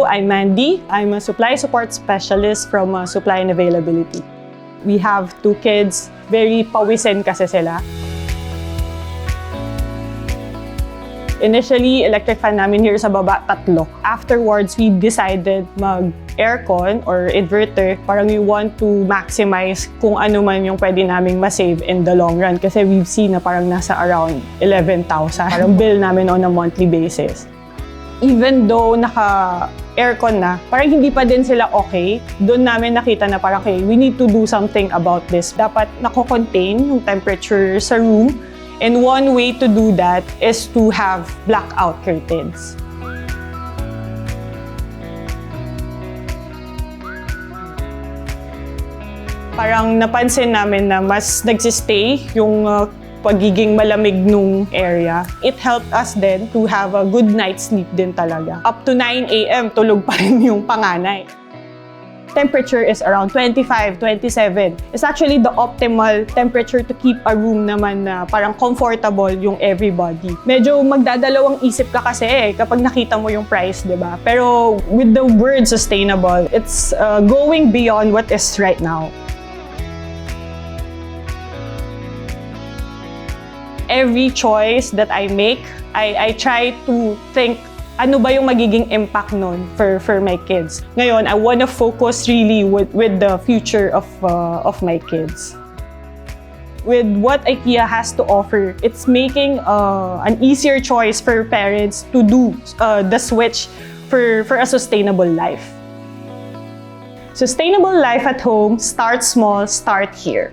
Hello, I'm Mandy. I'm a supply support specialist from Supply and Availability. We have 2 kids. Very pawisin kasi sila. Initially, electric fan namin here sa baba, 3. Afterwards, we decided mag-aircon or inverter. Parang we want to maximize kung ano man yung pwede naming masave in the long run. Kasi we've seen na parang nasa around 11,000. Parang bill namin on a monthly basis. Even though naka-aircon na, parang hindi pa din sila okay. Doon namin nakita na parang, okay, we need to do something about this. Dapat nako-contain yung temperature sa room. And one way to do that is to have blackout curtains. Parang napansin namin na mas nagsistay yung pagiging malamig nung area. It helped us then to have a good night's sleep din talaga. Up to 9 AM, tulog pa rin yung panganay. Temperature is around 25, 27. It's actually the optimal temperature to keep a room naman na parang comfortable yung everybody. Medyo magdadalawang isip ka kasi kapag nakita mo yung price, di ba? Pero with the word sustainable, it's going beyond what is right now. Every choice that I make, I try to think, ano ba yung magiging impact nun for my kids? Ngayon, I want to focus really with the future of my kids. With what IKEA has to offer, it's making an easier choice for parents to do the switch for a sustainable life. Sustainable life at home, start small, start here.